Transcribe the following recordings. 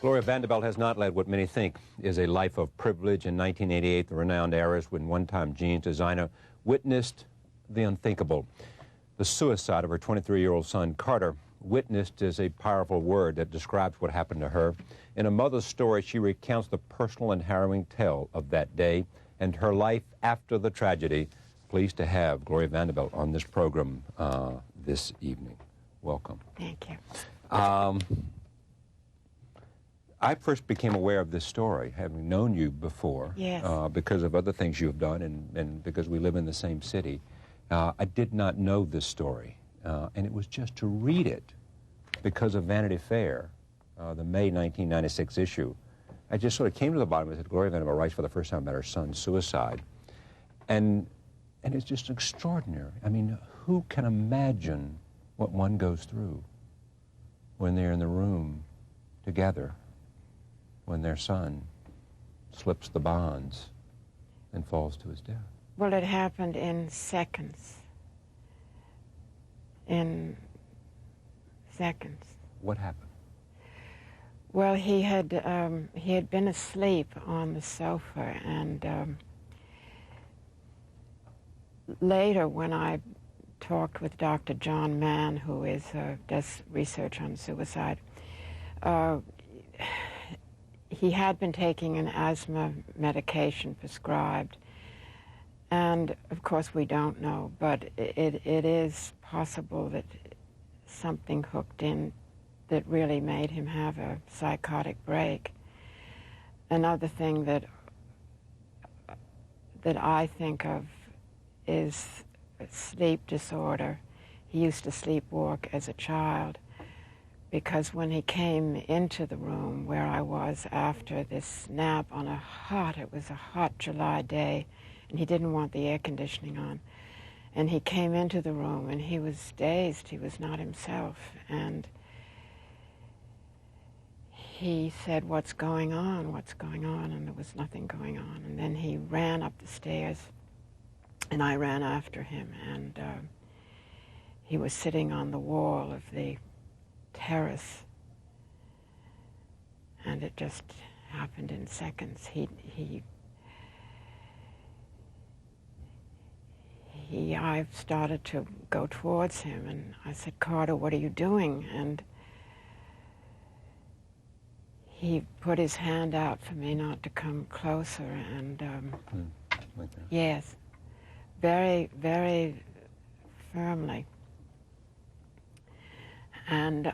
Gloria Vanderbilt has not led what many think is a life of privilege. In 1988, the renowned heiress and one-time jeans designer witnessed the unthinkable. The suicide of her 23-year-old son, Carter. Witnessed is a powerful word that describes what happened to her. In a mother's story, she recounts the personal and harrowing tale of that day and her life after the tragedy. Pleased to have Gloria Vanderbilt on this program this evening. Welcome. Thank you. I first became aware of this story, having known you before, yes. Because of other things you've done and because we live in the same city. I did not know this story, and it was just to read it because of Vanity Fair, the May 1996 issue. I just sort of came to the bottom and said, Gloria Vanderbilt writes for the first time about her son's suicide. And it's just extraordinary. I mean, who can imagine what one goes through when they're in the room together, when their son slips the bonds and falls to his death? Well, it happened in seconds. In seconds. What happened? Well, he had been asleep on the sofa, and later when I talked with Dr. John Mann, who does research on suicide, he had been taking an asthma medication prescribed. And, of course, we don't know, but it is possible that something hooked in that really made him have a psychotic break. Another thing that I think of is sleep disorder. He used to sleepwalk as a child because when he came into the room where I was after this nap on it was a hot July day, and he didn't want the air conditioning on. And he came into the room, and he was dazed. He was not himself. And he said, "What's going on? What's going on?" And there was nothing going on. And then he ran up the stairs, and I ran after him. And he was sitting on the wall of the terrace. And it just happened in seconds. I started to go towards him, and I said, "Carter, what are you doing?" And he put his hand out for me not to come closer, and like that. Yes, very, very firmly. And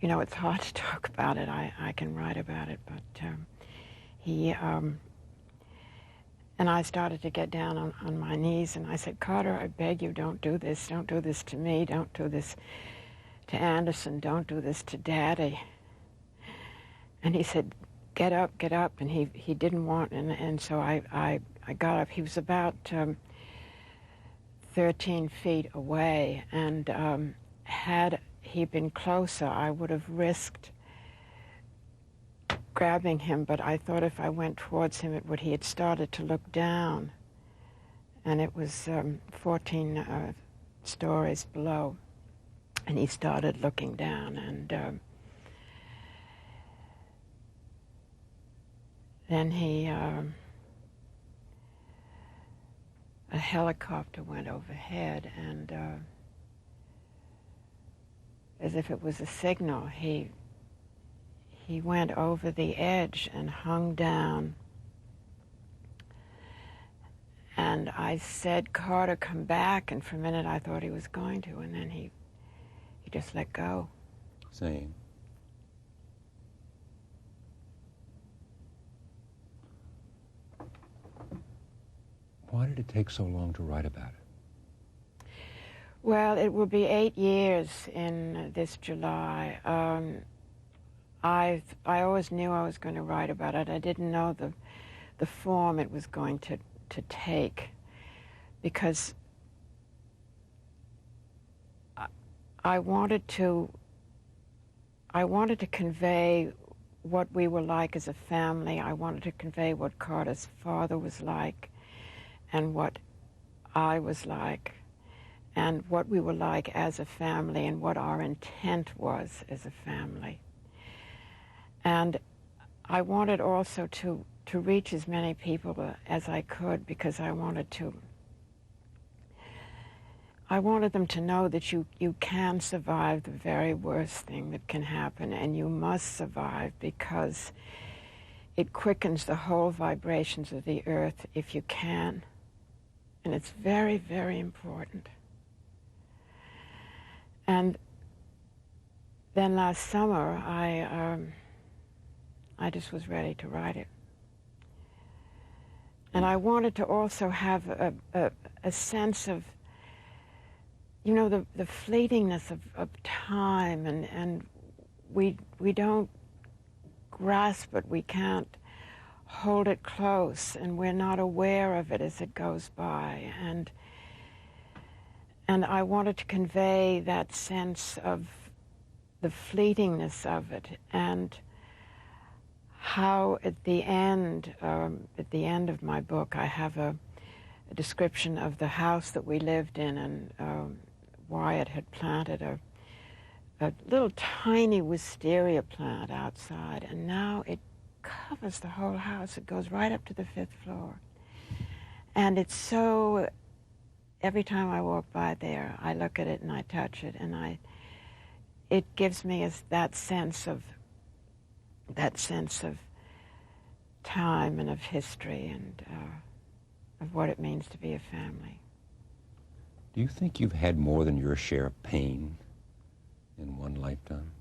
you know, it's hard to talk about it. I can write about it, but and I started to get down on my knees, and I said, "Carter, I beg you, don't do this. Don't do this to me. Don't do this to Anderson. Don't do this to Daddy." And he said, "Get up, get up." And he didn't want, and so I got up. He was about 13 feet away, and had he been closer, I would have risked grabbing him, but I thought if I went towards him, he had started to look down, and it was 14 stories below, and he started looking down, and then a helicopter went overhead, and as if it was a signal, he went over the edge and hung down. And I said, "Carter, come back." And for a minute I thought he was going to, and then he just let go. Same. Why did it take so long to write about it? Well, it will be 8 years in this July. I always knew I was going to write about it. I didn't know the form it was going to take, because I wanted to convey what we were like as a family. I wanted to convey what Carter's father was like and what I was like. and what we were like as a family and what our intent was as a family. And I wanted also to reach as many people as I could, because I wanted them to know that you can survive the very worst thing that can happen, and you must survive, because it quickens the whole vibrations of the earth if you can. And it's very, very important. And then last summer, I just was ready to write it. And I wanted to also have a sense of, you know, the fleetingness of time, and we don't grasp it, we can't hold it close, and we're not aware of it as it goes by. And I wanted to convey that sense of the fleetingness of it, and how at the end of my book, I have a description of the house that we lived in, and Wyatt had planted a little tiny wisteria plant outside, and now it covers the whole house. It goes right up to the 5th floor. And it's so, every time I walk by there, I look at it and I touch it, and it gives me that sense of time and of history, and of what it means to be a family. Do you think you've had more than your share of pain in one lifetime?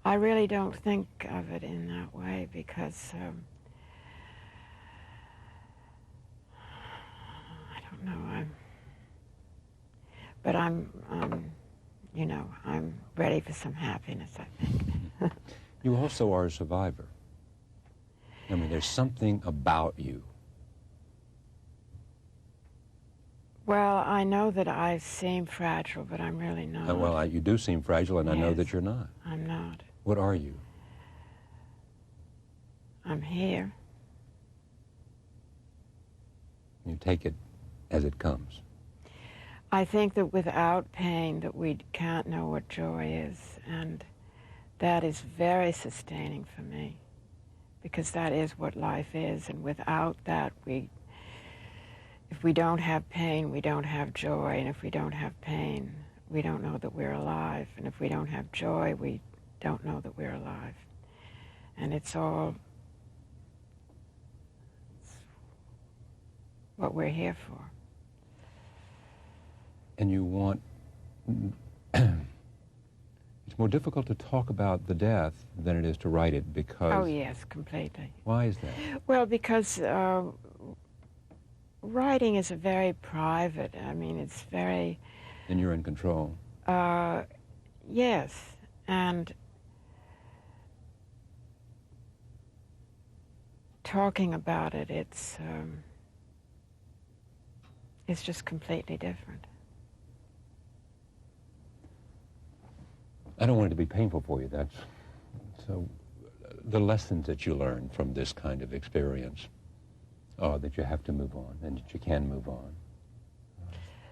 I really don't think of it in that way, because I don't know. But I'm you know, I'm ready for some happiness, I think. You also are a survivor. I mean, there's something about you. Well, I know that I seem fragile, but I'm really not. Well, you do seem fragile, and Yes, I know that you're not. I'm not. What are you? I'm here. You take it as it comes. I think that without pain, that we can't know what joy is, and that is very sustaining for me, because that is what life is, and without that, if we don't have pain, we don't have joy, and if we don't have pain, we don't know that we're alive, and if we don't have joy, we don't know that we're alive. And it's all what we're here for. And you want... It's more difficult to talk about the death than it is to write it, because... Oh, yes, completely. Why is that? Well, because writing is a very private, I mean, it's very... And you're in control. Yes, and talking about it, it's just completely different. I don't want it to be painful for you. So the lessons that you learn from this kind of experience are that you have to move on, and that you can move on.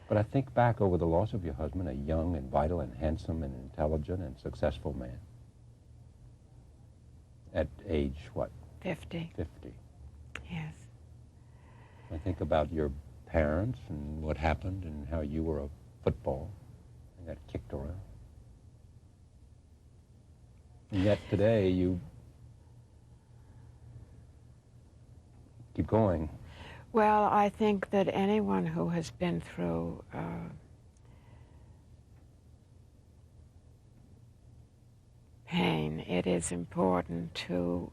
But I think back over the loss of your husband, a young and vital and handsome and intelligent and successful man. At age, what? 50. 50. Yes. I think about your parents and what happened and how you were a football and got kicked around. And yet today you keep going. Well, I think that anyone who has been through pain, it is important to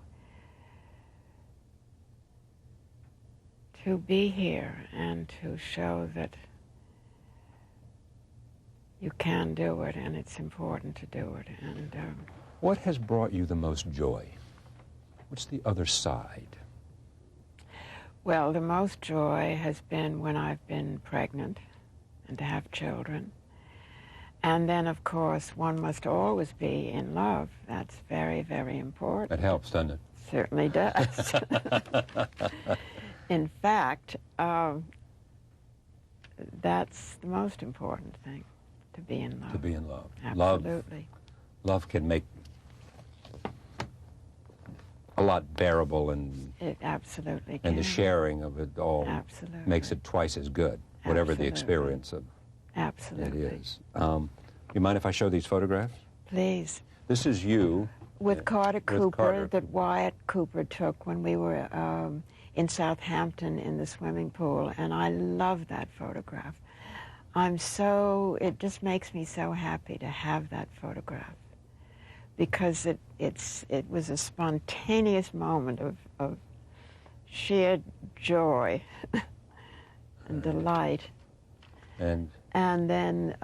be here and to show that you can do it, and it's important to do it. And what has brought you the most joy? What's the other side? well, the most joy has been when I've been pregnant and to have children. And then, of course, one must always be in love. That's very, very important. That helps, doesn't it? Certainly does. In fact, that's the most important thing, to be in love. To be in love. Absolutely. Love can make a lot bearable, and It absolutely can. and the sharing of it all Absolutely. makes it twice as good, whatever the Absolutely. experience of Absolutely. it is. You mind if I show these photographs? Please. This is you. With Carter Cooper, Carter. that Wyatt Cooper took when we were in Southampton in the swimming pool, and I love that photograph. It just makes me so happy to have that photograph, because it was a spontaneous moment of sheer joy and delight. And then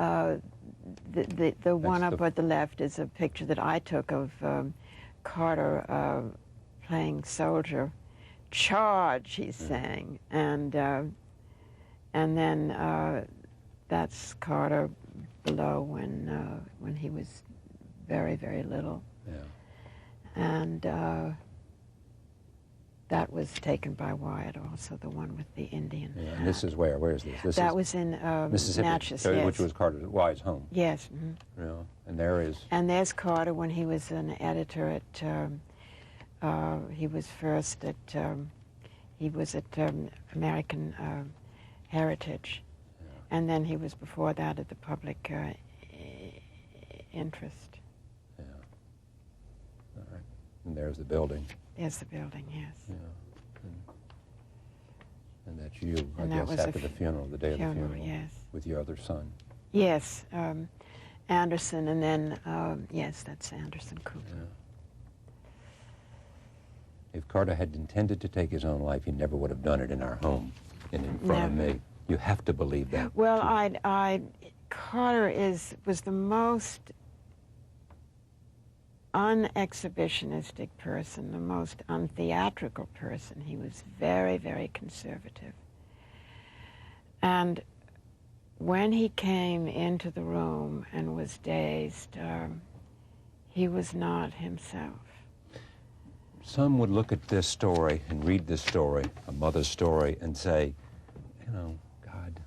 the one up at the left is a picture that I took of Carter playing soldier. Charge, he's saying, and then that's Carter below when he was very, very little. Yeah. And that was taken by Wyatt also, the one with the Indian. Yeah. And this is where? Where is this? That was in Mississippi, Natchez, so, yes. which was Carter Wyatt's home. Yes. Mm-hmm. Yeah. And there is. And there's Carter when he was an editor at. He was first at. He was at American Heritage, yeah. And then he was before that at the Public Interest. Yeah. All right. And there's the building. There's the building, yes. Yeah. And that's you, and I that guess, was after the funeral, the day of the funeral. Yes. With your other son. Yes, Anderson, and then, yes, that's Anderson Cooper. Yeah. If Carter had intended to take his own life, he never would have done it in our home and in front of me. You have to believe that. Well, Carter was the most unexhibitionistic person, the most untheatrical person. He was very, very conservative. And when he came into the room and was dazed, he was not himself. Some would look at this story and read this story, a mother's story, and say, you know, God,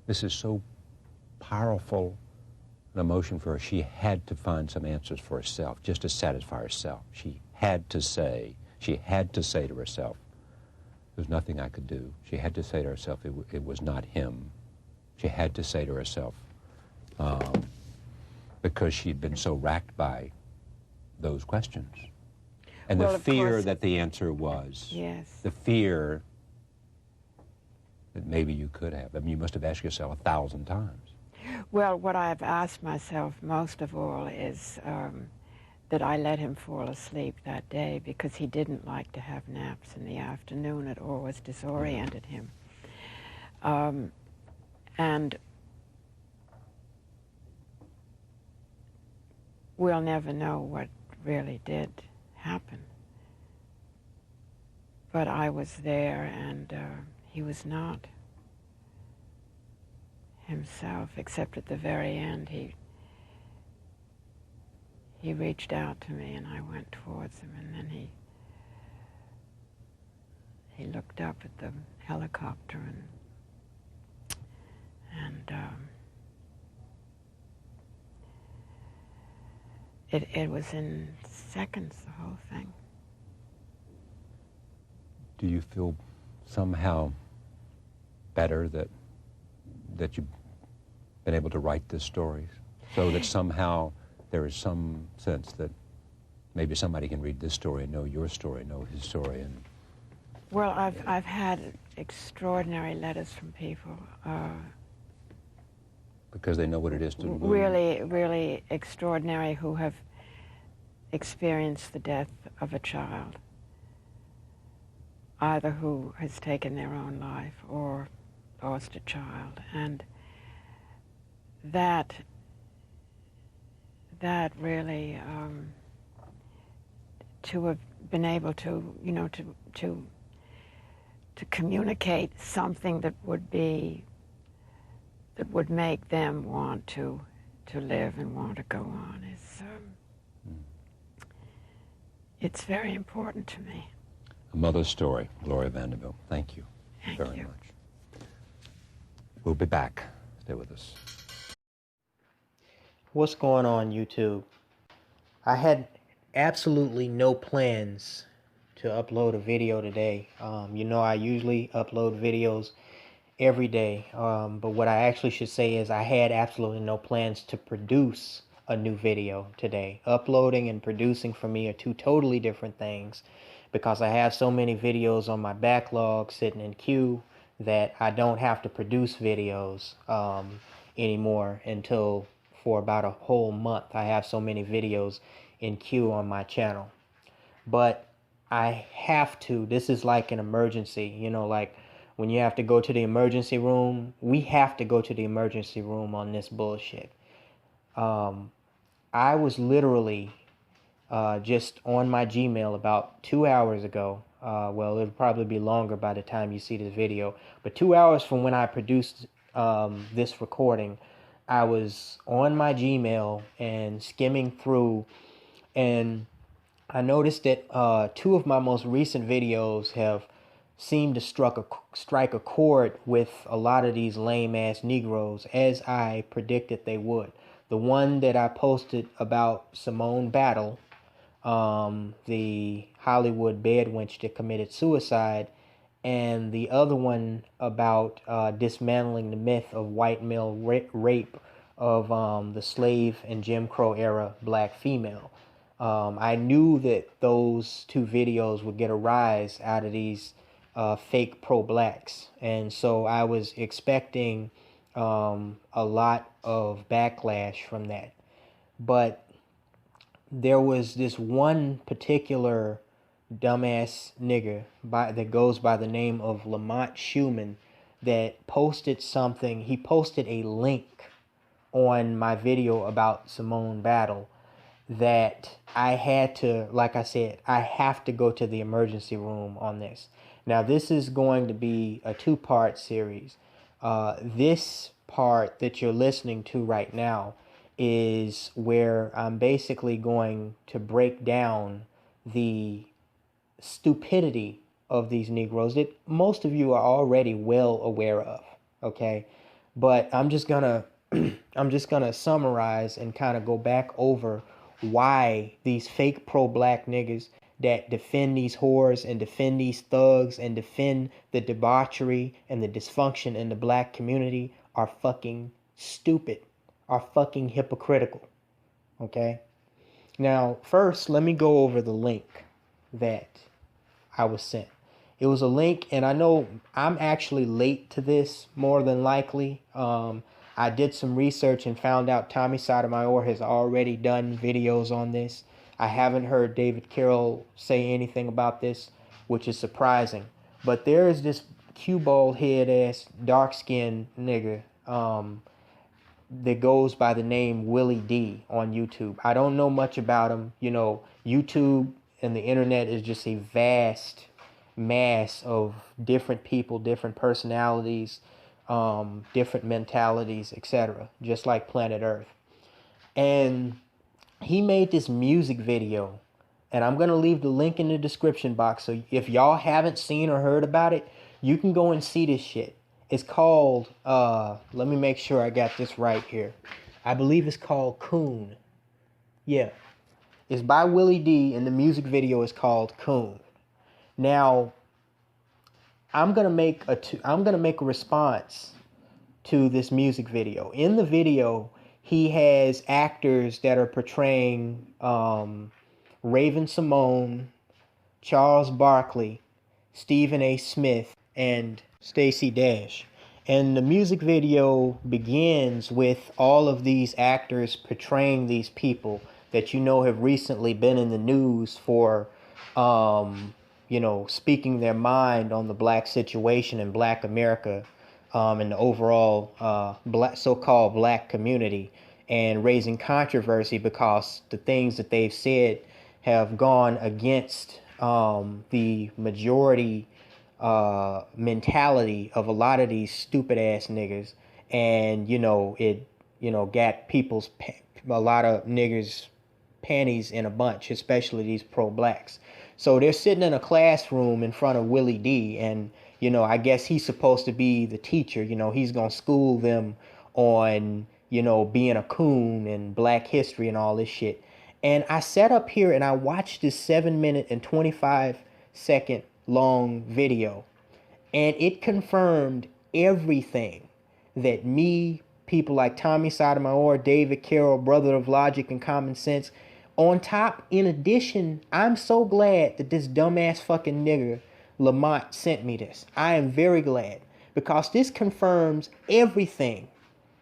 this is so powerful an emotion for her. She had to find some answers for herself, just to satisfy herself. She had to say to herself, there's nothing I could do. She had to say to herself, it was not him. She had to say to herself, because she'd been so racked by those questions. And the fear that the answer was. Yes. The fear that maybe you could have. I mean, you must have asked yourself 1,000 times. Well, what I've asked myself most of all is that I let him fall asleep that day, because he didn't like to have naps in the afternoon. It always disoriented him. And we'll never know what really did happen. But I was there, and he was not himself, except at the very end he reached out to me, and I went towards him, and then he looked up at the helicopter, and it was in seconds, the whole thing. Do you feel somehow better that you've been able to write this story, so that somehow there is some sense that maybe somebody can read this story and know your story, know his story? And well, I've had extraordinary letters from people. Because they know what it is to lose. Really, really extraordinary, who have experienced the death of a child, either who has taken their own life or lost a child, and that really, to have been able to, you know, to communicate something that would make them want to live and want to go on is it's very important to me. A mother's story, Gloria Vanderbilt. Thank you. very much. We'll be back. Stay with us. What's going on, YouTube? I had absolutely no plans to upload a video today. You know, I usually upload videos every day, but what I actually should say is I had absolutely no plans to produce a new video today. Uploading and producing for me are two totally different things, because I have so many videos on my backlog sitting in queue that I don't have to produce videos anymore until for about a whole month. I have so many videos in queue on my channel. But I have to. This is like an emergency, you know, like when you have to go to the emergency room. We have to go to the emergency room on this bullshit. I was literally just on my Gmail about 2 hours ago. Well, it'll probably be longer by the time you see this video, but 2 hours from when I produced this recording, I was on my Gmail and skimming through, and I noticed that two of my most recent videos have seemed to strike a chord with a lot of these lame-ass Negroes, as I predicted they would. The one that I posted about Simone Battle, the Hollywood bed wench that committed suicide, and the other one about dismantling the myth of white male rape of the slave and Jim Crow era black female. I knew that those two videos would get a rise out of these fake pro-blacks, and so I was expecting a lot of backlash from that. But there was this one particular dumbass nigger that goes by the name of Lamont Schumann that posted something. He posted a link on my video about Simone Battle that I had to, like I said, I have to go to the emergency room on this. Now, this is going to be a two-part series. This part that you're listening to right now is where I'm basically going to break down the stupidity of these Negroes that most of you are already well aware of, okay? But I'm just gonna summarize and kind of go back over why these fake pro-black niggas that defend these whores and defend these thugs and defend the debauchery and the dysfunction in the black community are fucking stupid, are fucking hypocritical, okay? Now, first, let me go over the link that I was sent. It was a link, and I know I'm actually late to this, more than likely. I did some research and found out Tommy Sotomayor has already done videos on this. I haven't heard David Carroll say anything about this, which is surprising. But there is this cue ball head ass dark skinned nigga that goes by the name Willie D on YouTube. I don't know much about him. You know, YouTube and the internet is just a vast mass of different people, different personalities, different mentalities, etc., just like planet Earth. And he made this music video, and I'm going to leave the link in the description box, so if y'all haven't seen or heard about it, you can go and see this shit. It's called, let me make sure I got this right here. I believe it's called Coon. Yeah. It's by Willie D, and the music video is called Coon. Now, I'm gonna make a response to this music video. In the video, he has actors that are portraying Raven Simone, Charles Barkley, Stephen A. Smith, and Stacey Dash. And the music video begins with all of these actors portraying these people that you know have recently been in the news for you know, speaking their mind on the black situation in black America, and the overall so-called black community, and raising controversy because the things that they've said have gone against the majority mentality of a lot of these stupid ass niggas. And you know, it, you know, got a lot of niggers panties in a bunch, especially these pro-blacks. So they're sitting in a classroom in front of Willie D, and you know, I guess he's supposed to be the teacher. You know, he's going to school them on, you know, being a coon and black history and all this shit. And I sat up here and I watched this 7-minute and 25-second long video. And it confirmed everything that me, people like Tommy Sotomayor, David Carroll, Brother of Logic and Common Sense, on top, in addition, I'm so glad that this dumbass fucking nigger Lamont sent me this. I am very glad, because this confirms everything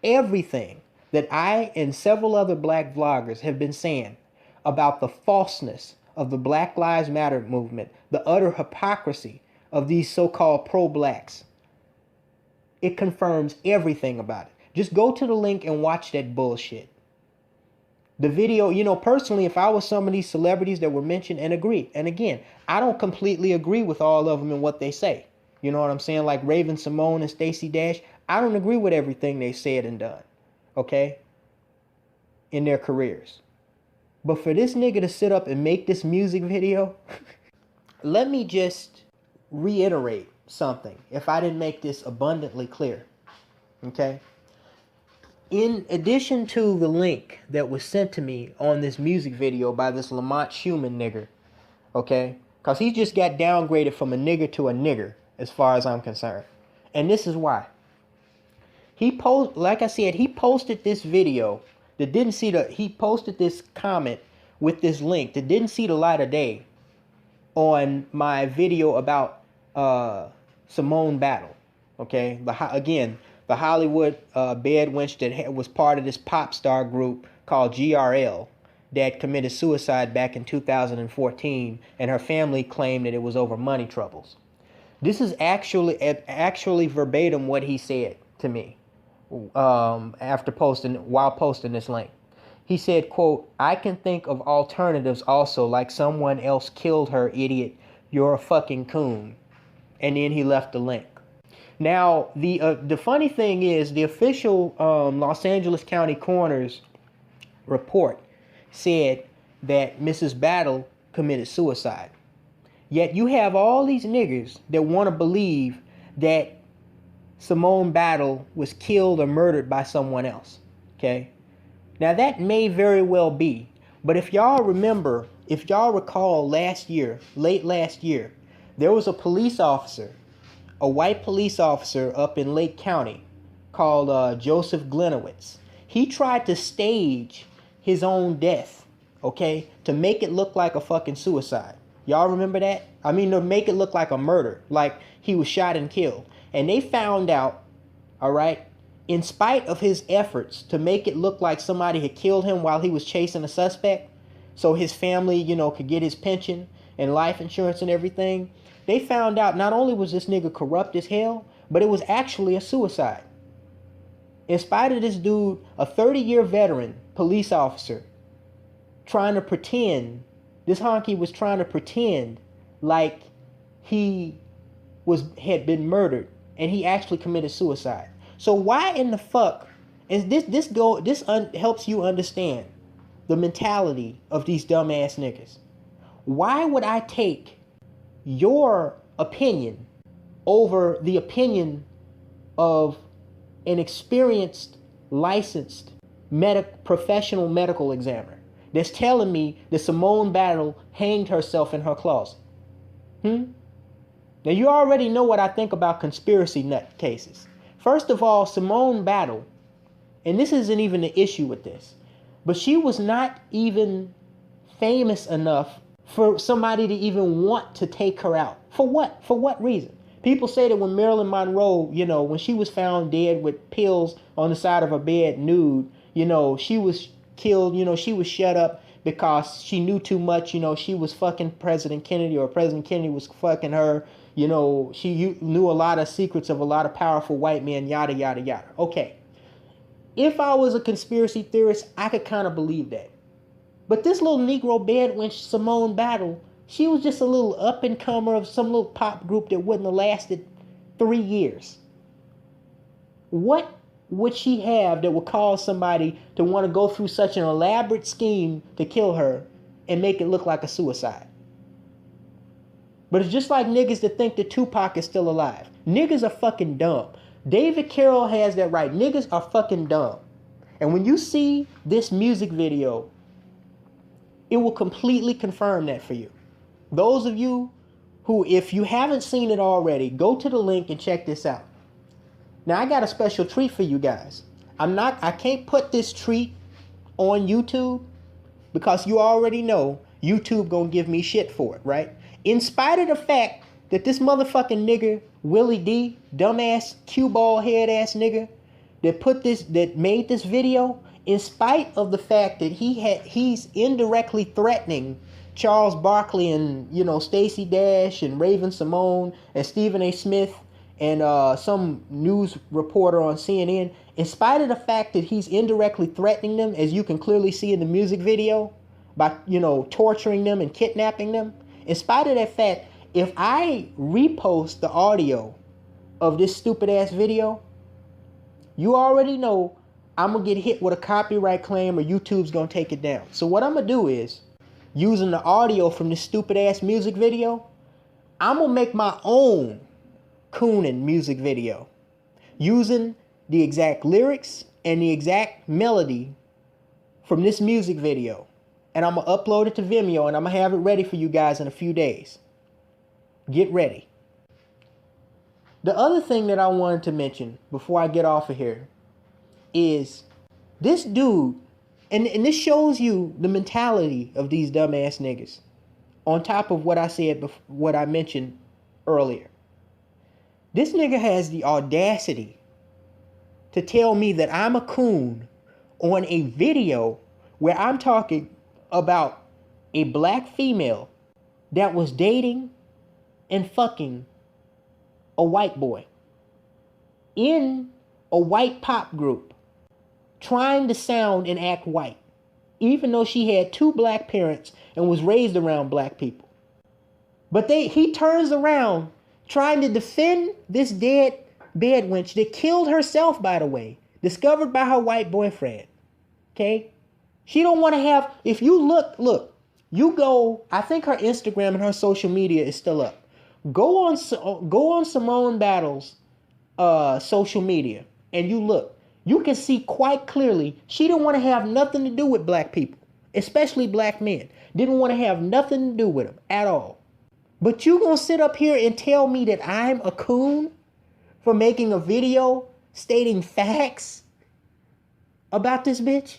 that I and several other black vloggers have been saying about the falseness of the Black Lives Matter movement, the utter hypocrisy of these so-called pro-blacks. It confirms everything about it. Just go to the link and watch that bullshit. The video, you know, personally, if I was some of these celebrities that were mentioned, and agree, and again, I don't completely agree with all of them and what they say. You know what I'm saying? Like Raven Simone and Stacey Dash, I don't agree with everything they said and done, okay, in their careers. But for this nigga to sit up and make this music video, let me just reiterate something, if I didn't make this abundantly clear, okay? In addition to the link that was sent to me on this music video by this Lamont Schumann nigger, okay? Because he just got downgraded from a nigger to a nigger, as far as I'm concerned. And this is why. Like I said, he posted this video that didn't see he posted this comment with this link that didn't see the light of day on my video about Simone Battle, okay? The Hollywood bed wench that was part of this pop star group called GRL that committed suicide back in 2014, and her family claimed that it was over money troubles. This is actually verbatim what he said to me while posting this link. He said, quote, "I can think of alternatives also, like someone else killed her, idiot. You're a fucking coon." And then he left the link. Now, the funny thing is, the official Los Angeles County Coroner's report said that Mrs. Battle committed suicide. Yet you have all these niggers that want to believe that Simone Battle was killed or murdered by someone else, okay? Now, that may very well be, but if y'all recall late last year, there was a police officer, a white police officer up in Lake County called Joseph Glenowitz. He tried to stage his own death, okay, to make it look like a fucking suicide. Y'all remember that? I mean, to make it look like a murder, like he was shot and killed. And they found out, all right, in spite of his efforts to make it look like somebody had killed him while he was chasing a suspect, so his family, you know, could get his pension and life insurance and everything, they found out not only was this nigga corrupt as hell, but it was actually a suicide. In spite of this dude, a 30-year veteran police officer, trying to pretend, this honky was trying to pretend like he had been murdered, and he actually committed suicide. So why in the fuck is this helps you understand the mentality of these dumbass niggas. Why would I take your opinion over the opinion of an experienced, licensed professional medical examiner that's telling me that Simone Battle hanged herself in her closet? Now, you already know what I think about conspiracy nut cases. First of all, Simone Battle, and this isn't even the issue with this, but she was not even famous enough for somebody to even want to take her out. For what? For what reason? People say that when Marilyn Monroe, you know, when she was found dead with pills on the side of her bed, nude, you know, she was killed, you know, she was shut up because she knew too much, you know, she was fucking President Kennedy, or President Kennedy was fucking her, you know, she knew a lot of secrets of a lot of powerful white men, yada, yada, yada. Okay. If I was a conspiracy theorist, I could kind of believe that. But this little Negro bed wench, Simone Battle, she was just a little up-and-comer of some little pop group that wouldn't have lasted 3 years. What would she have that would cause somebody to want to go through such an elaborate scheme to kill her and make it look like a suicide? But it's just like niggas that think that Tupac is still alive. Niggas are fucking dumb. David Carroll has that right. Niggas are fucking dumb. And when you see this music video, it will completely confirm that for you. Those of you who, if you haven't seen it already, go to the link and check this out. Now, I got a special treat for you guys. I can't put this treat on YouTube because you already know YouTube gonna give me shit for it, right? In spite of the fact that this motherfucking nigga, Willie D, dumbass, cue ball head ass nigga, that made this video, in spite of the fact that he's indirectly threatening Charles Barkley and, you know, Stacey Dash and Raven Simone and Stephen A. Smith and some news reporter on CNN, in spite of the fact that he's indirectly threatening them, as you can clearly see in the music video, by, you know, torturing them and kidnapping them, in spite of that fact, if I repost the audio of this stupid ass video, you already know I'm going to get hit with a copyright claim or YouTube's going to take it down. So what I'm going to do is, using the audio from this stupid ass music video, I'm going to make my own Coonin music video using the exact lyrics and the exact melody from this music video. And I'm going to upload it to Vimeo and I'm going to have it ready for you guys in a few days. Get ready. The other thing that I wanted to mention before I get off of here is this dude, and this shows you the mentality of these dumbass niggas, on top of what I said, what I mentioned earlier. This nigga has the audacity to tell me that I'm a coon on a video where I'm talking about a black female that was dating and fucking a white boy in a white pop group, trying to sound and act white, even though she had 2 black parents and was raised around black people. But he turns around trying to defend this dead bed wench that killed herself, by the way, discovered by her white boyfriend. Okay? She don't want to have, if you look, you go, I think her Instagram and her social media is still up. Go on Simone Battle's social media and you look. You can see quite clearly she didn't want to have nothing to do with black people, especially black men. Didn't want to have nothing to do with them at all. But you gonna sit up here and tell me that I'm a coon for making a video stating facts about this bitch?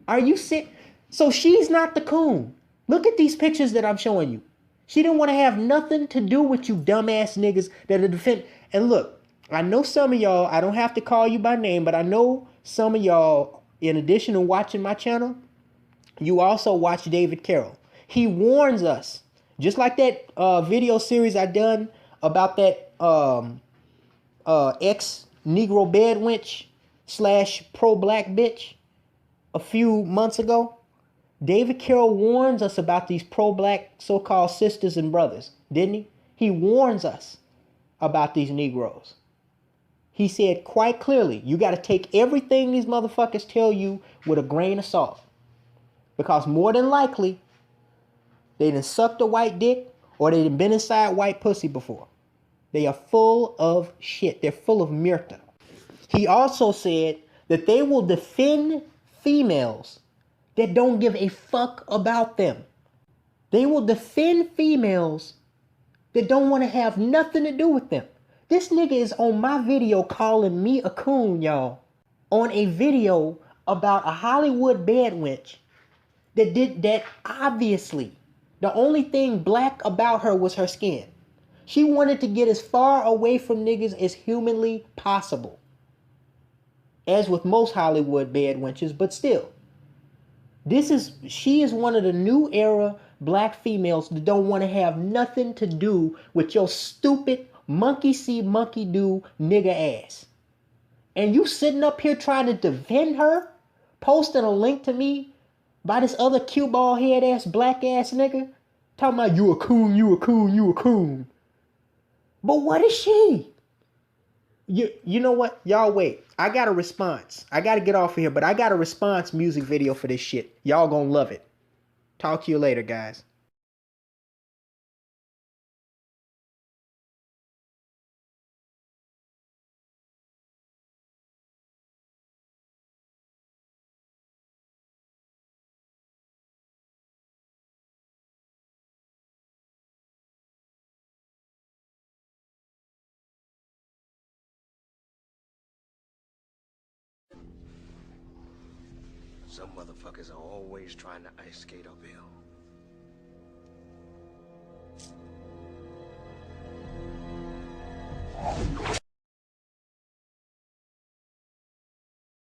Are you sick? So she's not the coon. Look at these pictures that I'm showing you. She didn't want to have nothing to do with you dumbass niggas that are defend. And look, I know some of y'all, I don't have to call you by name, but I know some of y'all, in addition to watching my channel, you also watch David Carroll. He warns us, just like that video series I done about that ex-Negro bed wench / pro-black bitch a few months ago. David Carroll warns us about these pro-black so-called sisters and brothers, didn't he? He warns us about these Negroes. He said quite clearly, you got to take everything these motherfuckers tell you with a grain of salt. Because more than likely, they done sucked a white dick or they done been inside white pussy before. They are full of shit. They're full of myrta. He also said that they will defend females that don't give a fuck about them. They will defend females that don't want to have nothing to do with them. This nigga is on my video calling me a coon, y'all. On a video about a Hollywood bed wench that obviously the only thing black about her was her skin. She wanted to get as far away from niggas as humanly possible. As with most Hollywood bed wenches, but still. She is one of the new era black females that don't want to have nothing to do with your stupid monkey see, monkey do nigga ass. And you sitting up here trying to defend her, posting a link to me by this other cue ball head ass black ass nigga, talking about you a coon, you a coon, you a coon. But what is she? You know what? Y'all wait. I got a response. I got to get off of here, but I got a response music video for this shit. Y'all gonna love it. Talk to you later, guys. Some motherfuckers are always trying to ice skate uphill.